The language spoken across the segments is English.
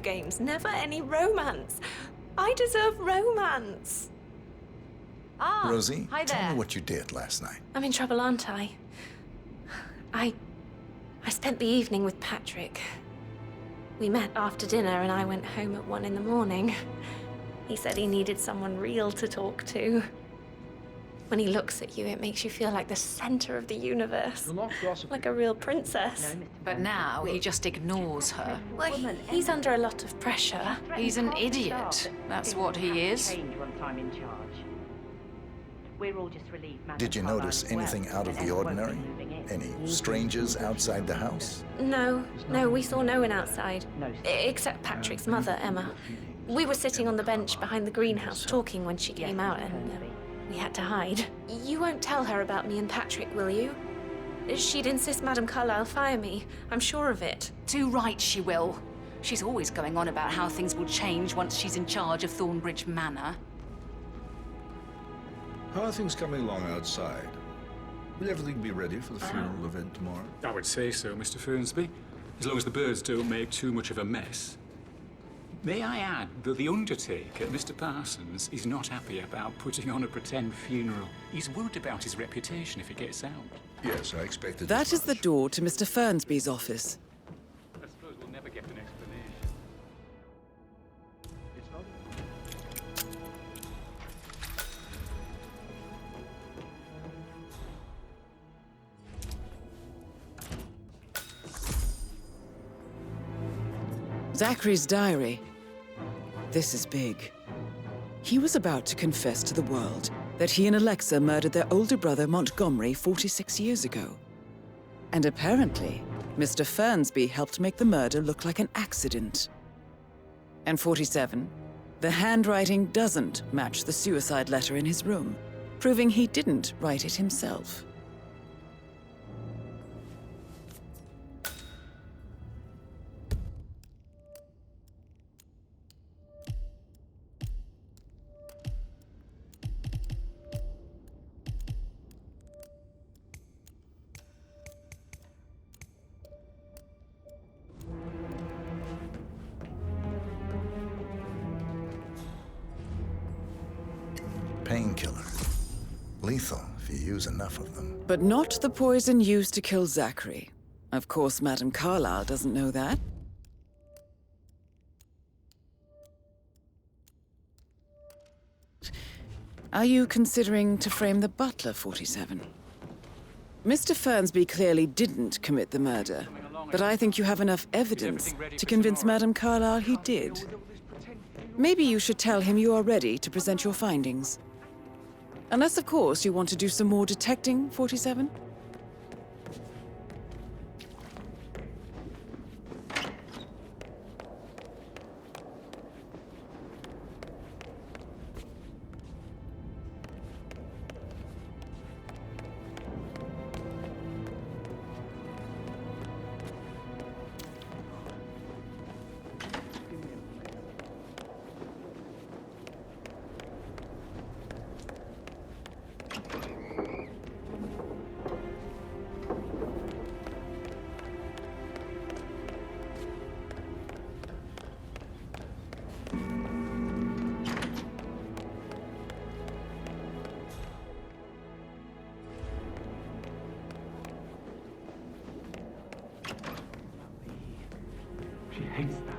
games, never any romance. I deserve romance. Ah, Rosie, hi there. tell me what you did last night. I'm in trouble, aren't I? I spent the evening with Patrick. We met after dinner and I went home at 1 in the morning. He said he needed someone real to talk to. When he looks at you, it makes you feel like the center of the universe. Like a real princess. But now he just ignores her. Well, he's under a lot of pressure. He's an idiot. That's what he is. Did you notice anything out of the ordinary? Any strangers outside the house? No, we saw no one outside. Except Patrick's mother, Emma. We were sitting on the bench behind the greenhouse talking when she came out and we had to hide. You won't tell her about me and Patrick, will you? She'd insist Madame Carlyle fire me. I'm sure of it. Too right she will. She's always going on about how things will change once she's in charge of Thornbridge Manor. How are things coming along outside? Will everything be ready for the funeral event tomorrow? I would say so, Mr. Fernsby, as long as the birds don't make too much of a mess. May I add that the undertaker, Mr. Parsons, is not happy about putting on a pretend funeral. He's worried about his reputation if it gets out. Yes, I expected That is the door to Mr. Fernsby's office. I suppose we'll never get an explanation. It's not... Zachary's diary. This is big. He was about to confess to the world that he and Alexa murdered their older brother Montgomery 46 years ago. And apparently, Mr. Fernsby helped make the murder look like an accident. And 47, the handwriting doesn't match the suicide letter in his room, proving he didn't write it himself. Painkiller. Lethal if you use enough of them. But not the poison used to kill Zachary. Of course, Madame Carlyle doesn't know that. Are you considering to frame the butler, 47? Mr. Fernsby clearly didn't commit the murder, but I think you have enough evidence to convince Madame Carlyle he did. Maybe you should tell him you are ready to present your findings. Unless, of course, you want to do some more detecting, 47? She hates that.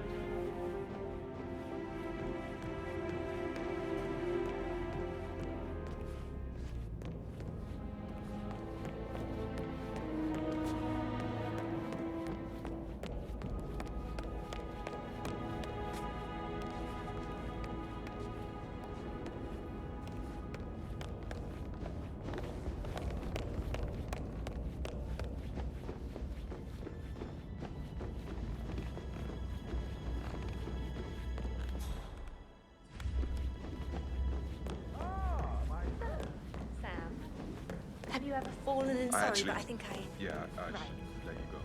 Have you ever fallen in? Sorry, but I think I... Yeah, I Right. should let you go.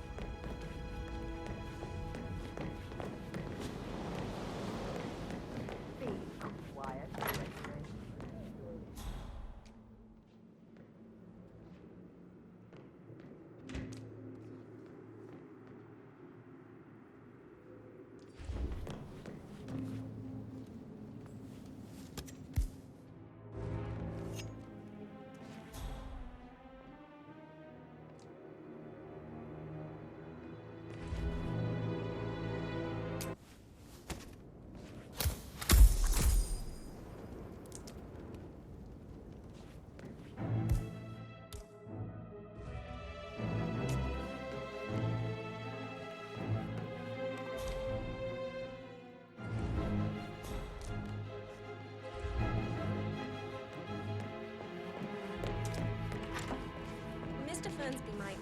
Mr. Fernsby might...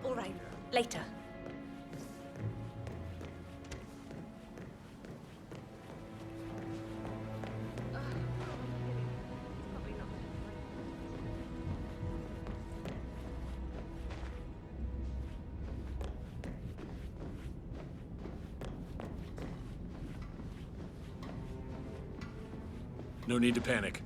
All right, later. No need to panic.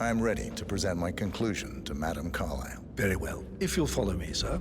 I'm ready to present my conclusion to Madame Carlyle. Very well. If you'll follow me, sir.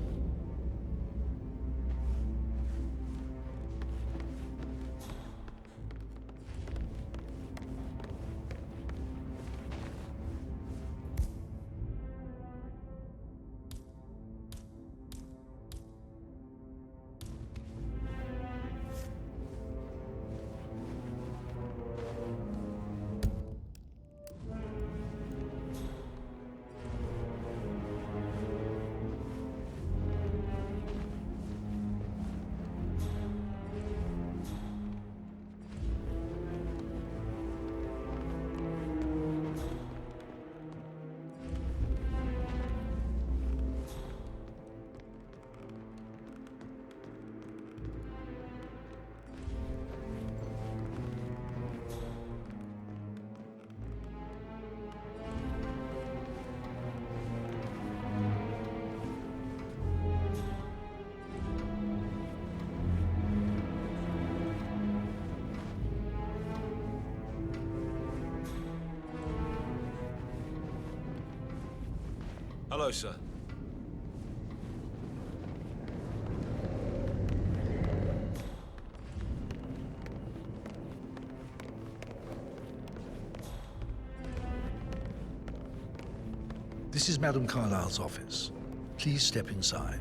Hello, sir. This is Madame Carlyle's office. Please step inside.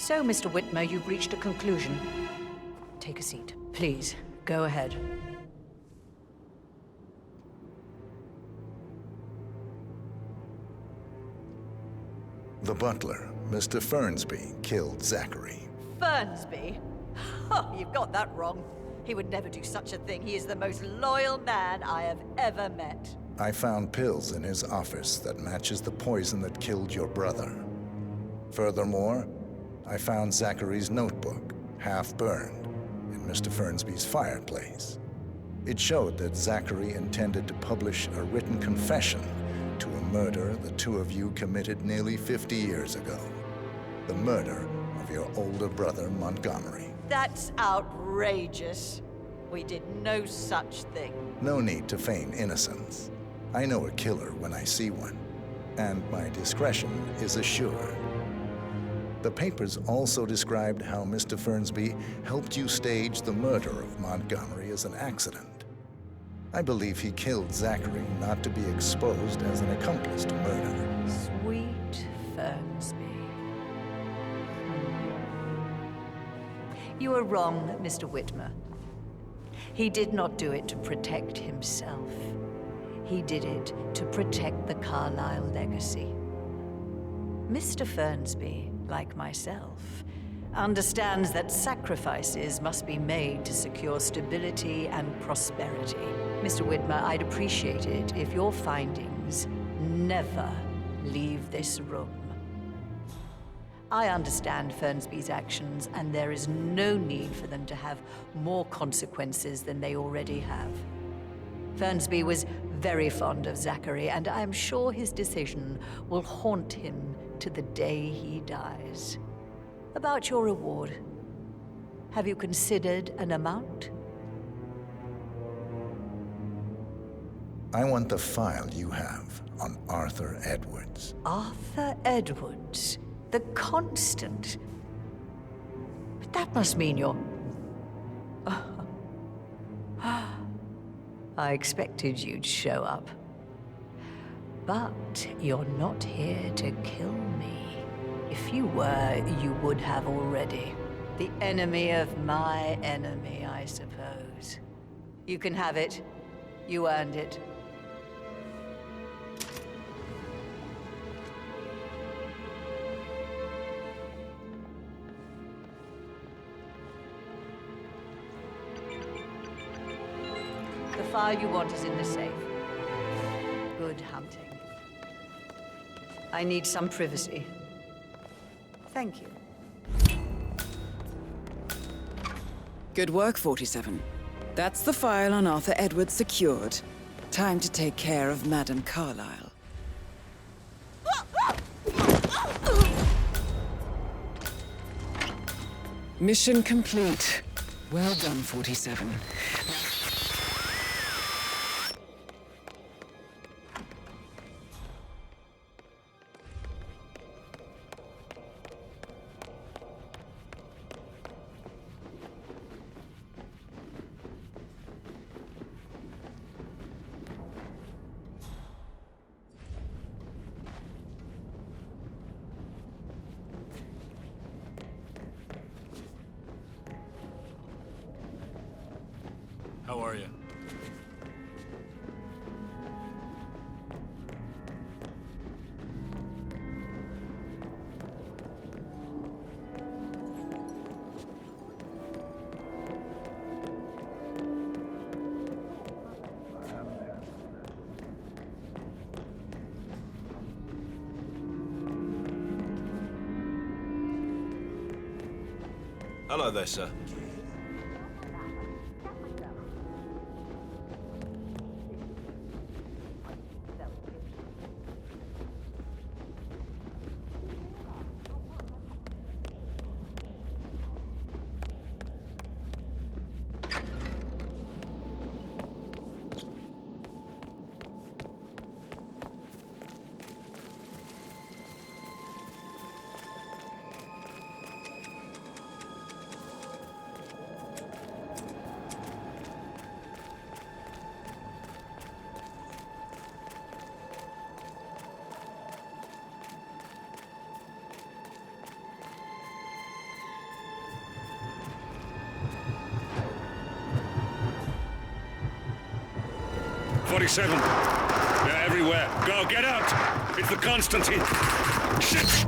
So, Mr. Whitmer, you've reached a conclusion. Take a seat. Please, go ahead. The butler, Mr. Fernsby, killed Zachary. Fernsby? Oh, you've got that wrong. He would never do such a thing. He is the most loyal man I have ever met. I found pills in his office that matches the poison that killed your brother. Furthermore, I found Zachary's notebook, half burned, in Mr. Fernsby's fireplace. It showed that Zachary intended to publish a written confession to a murder the two of you committed nearly 50 years ago. The murder of your older brother, Montgomery. That's outrageous. We did no such thing. No need to feign innocence. I know a killer when I see one, and my discretion is assured. The papers also described how Mr. Fernsby helped you stage the murder of Montgomery as an accident. I believe he killed Zachary not to be exposed as an accomplice to murder. Sweet Fernsby. You are wrong, Mr. Whitmer. He did not do it to protect himself. He did it to protect the Carlyle legacy. Mr. Fernsby, like myself, understands that sacrifices must be made to secure stability and prosperity. Mr. Whitmer, I'd appreciate it if your findings never leave this room. I understand Fernsby's actions, and there is no need for them to have more consequences than they already have. Fernsby was very fond of Zachary, and I am sure his decision will haunt him to the day he dies. About your reward, have you considered an amount? I want the file you have on Arthur Edwards. Arthur Edwards, the Constant. But that must mean you're... I expected you'd show up. But you're not here to kill me. If you were, you would have already. The enemy of my enemy, I suppose. You can have it. You earned it. The file you want is in the safe. Good hunting. I need some privacy. Thank you. Good work, 47. That's the file on Arthur Edwards secured. Time to take care of Madame Carlyle. Mission complete. Well done, 47. How are you? Hello there, sir. 47. They're everywhere. Go, get out! It's the Constantine. Shit!